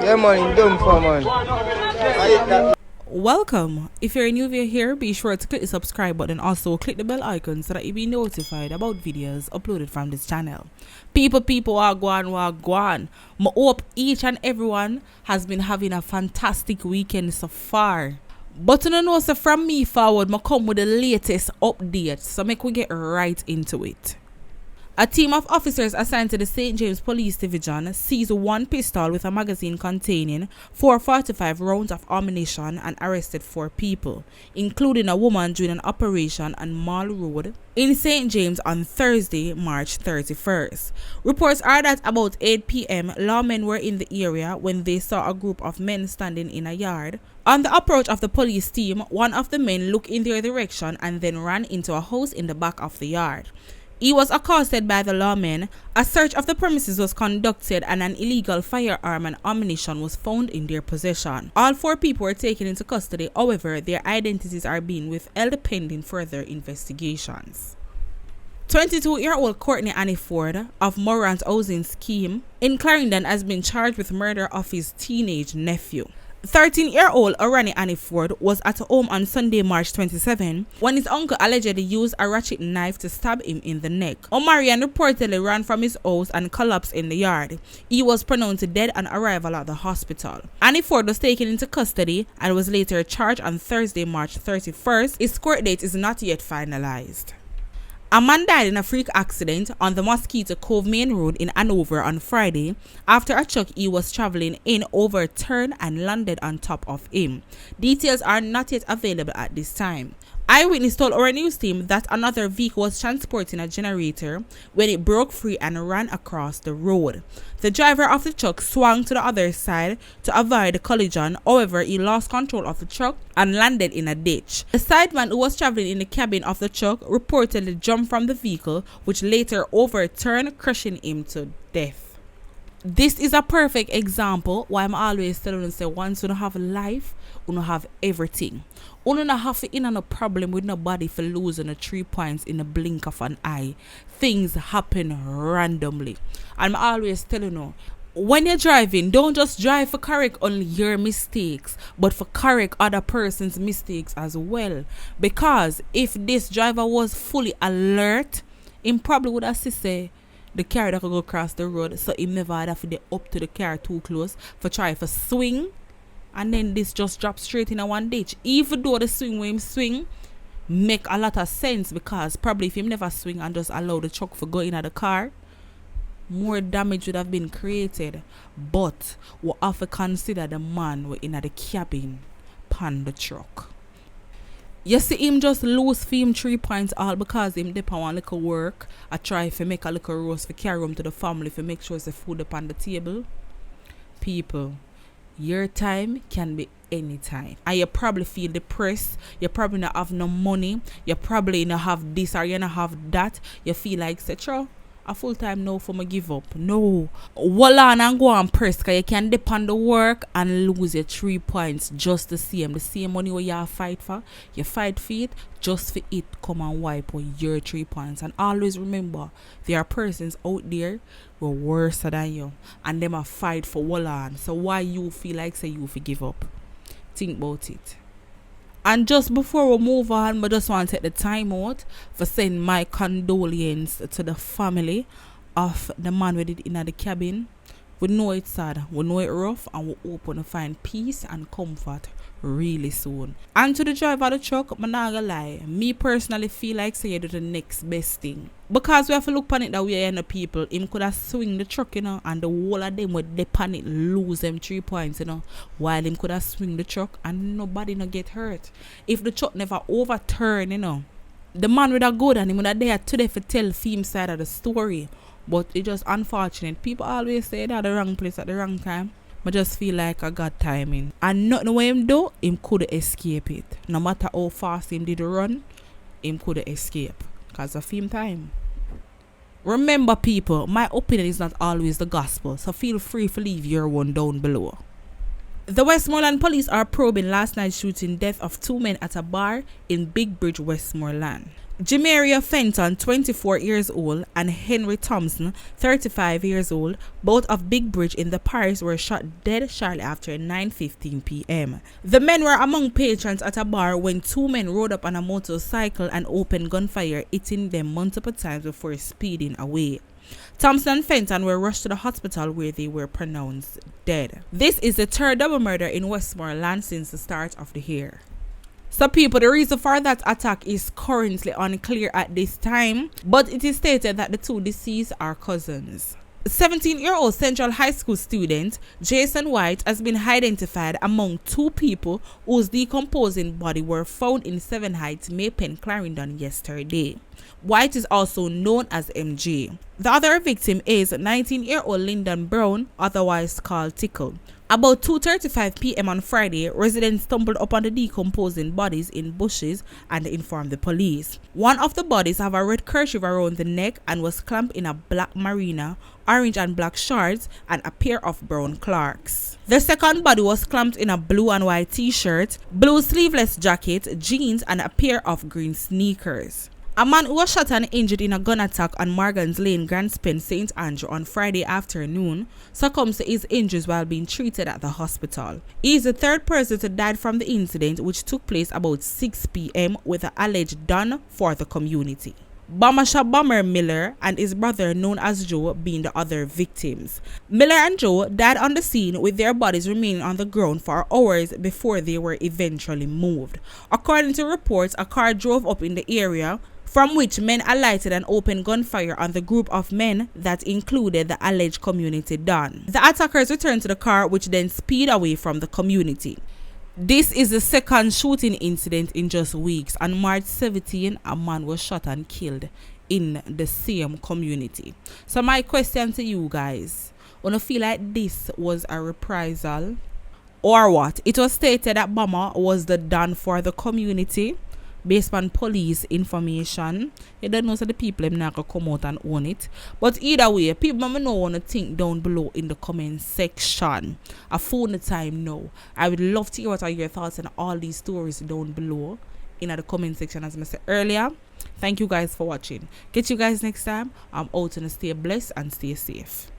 Yeah, man, dumb for man. Welcome. If you're new here, be sure to click the subscribe button. Also, click the bell icon so that you'll be notified about videos uploaded from this channel. People, wagwan. I hope each and everyone has been having a fantastic weekend so far. But you know, so from me forward, I come with the latest update. So make we get right into it. A team of officers assigned to the St. James Police Division seized one pistol with a magazine containing 445 rounds of ammunition and arrested 4 people, including a woman during an operation on Mall Road in St. James on Thursday, March 31st. Reports are that about 8 p.m., lawmen were in the area when they saw a group of men standing in a yard. On the approach of the police team, one of the men looked in their direction and then ran into a house in the back of the yard. He was accosted by the lawmen. A search of the premises was conducted and an illegal firearm and ammunition was found in their possession. All 4 people were taken into custody, however, their identities are being withheld pending further investigations. 22-year-old Courtney Annie Ford of Morant's housing scheme in Clarendon has been charged with murder of his teenage nephew. 13-year-old Orani Annie Ford was at home on Sunday, March 27, when his uncle allegedly used a ratchet knife to stab him in the neck. Omarian reportedly ran from his house and collapsed in the yard. He was pronounced dead on arrival at the hospital. Annie Ford was taken into custody and was later charged on Thursday, March 31st. His court date is not yet finalized. A man died in a freak accident on the Mosquito Cove Main Road in Hanover on Friday after a truck he was traveling in overturned and landed on top of him. Details are not yet available at this time. Eyewitness told our news team that another vehicle was transporting a generator when it broke free and ran across the road. The driver of the truck swung to the other side to avoid the collision. However, he lost control of the truck and landed in a ditch. The sideman who was traveling in the cabin of the truck reportedly jumped from the vehicle, which later overturned, crushing him to death. This is a perfect example why I'm always telling you, say, once you don't have life, you don't have everything. You don't have to in a problem with nobody for losing the 3 points in the blink of an eye. Things happen randomly. And I'm always telling you, when you're driving, don't just drive for correct only your mistakes, but for correct other person's mistakes as well. Because if this driver was fully alert, he probably would have said the car that could go across the road, so he never had to get up to the car too close for try for swing, and then this just drop straight in a one ditch. Even though the swing when him swing make a lot of sense, because probably if him never swing and just allow the truck for go in at the car, more damage would have been created. But we have to consider the man were in at the cabin pan the truck. You see him just lose for him 3 points all because him dip on one little work. I try to make a little roast for carry him to the family for make sure the food up on the table. People, your time can be any time. And you probably feel depressed. You probably not have no money. You probably not have this or you not have that. You feel like, etc. A full time no for me give up. No. Hold on and go and press, because you can depend on the work and lose your 3 points just the same. The same money where you fight for. You fight for it just for it come and wipe on your 3 points. And always remember, there are persons out there who are worse than you. And them a fight for hold on. So why you feel like say you give up? Think about it. And just before we move on, I just want to take the time out for send my condolences to the family of the man we did in the cabin. We know it's sad, we know it's rough, and we hope to find peace and comfort really soon. And to the driver of the truck, I'm not gonna lie, me personally feel like say you do the next best thing. Because we have to look on it that we are the people, him could have swing the truck, and the whole of them would depend it lose them 3 points, while him could have swing the truck and nobody no get hurt. If the truck never overturn, the man would have good and him would have there today for tell film side of the story. But it's just unfortunate. People always say they're the wrong place at the wrong time. I just feel like I got timing. And nothing what him do, him could escape it. No matter how fast him did run, him could escape. Because of him time. Remember people, my opinion is not always the gospel. So feel free to leave your one down below. The Wstmoreland police are probing last night's shooting death of 2 men at a bar in Big Bridge, Wstmoreland. Jamaria Fenton, 24 years old, and Henry Thompson, 35 years old, both of Big Bridge in the parish, were shot dead shortly after 9:15 p.m. The men were among patrons at a bar when two men rode up on a motorcycle and opened gunfire, hitting them multiple times before speeding away. Thompson and Fenton were rushed to the hospital where they were pronounced dead. This is the third double murder in Wstmoreland since the start of the year. So people, the reason for that attack is currently unclear at this time, but it is stated that the two deceased are cousins. 17-year-old Central High School student Jason White has been identified among two people whose decomposing body were found in 7 Heights, Maypen, Clarendon yesterday. White is also known as MJ. The other victim is 19-year-old Lyndon Brown, otherwise called Tickle. About 2:35 p.m. on Friday, residents stumbled upon the decomposing bodies in bushes and informed the police. One of the bodies have a red kerchief around the neck and was clamped in a black marina, orange and black shorts, and a pair of brown Clarks. The second body was clamped in a blue and white t-shirt, blue sleeveless jacket, jeans, and a pair of green sneakers. A man who was shot and injured in a gun attack on Morgan's Lane, Grand Spence, St. Andrew on Friday afternoon succumbed to his injuries while being treated at the hospital. He is the third person to die from the incident, which took place about 6 p.m. with the alleged D0n for the community. Bomber Miller and his brother known as Joe being the other victims. Miller and Joe died on the scene with their bodies remaining on the ground for hours before they were eventually moved. According to reports, a car drove up in the area from which men alighted and opened gunfire on the group of men that included the alleged community D0n. The attackers returned to the car, which then speed away from the community. This is the second shooting incident in just weeks. On March 17, a man was shot and killed in the same community. So my question to you guys, wanna feel like this was a reprisal or what? It was stated that Bomber was the D0n for the community based on police information. You don't know, so the people them not gonna come out and own it. But either way, people may know want to think down below in the comment section. I phone the time now. I would love to hear what are your thoughts on all these stories down below in the comment section, as I said earlier. Thank you guys for watching. Get you guys next time. I'm out, and stay blessed and stay safe.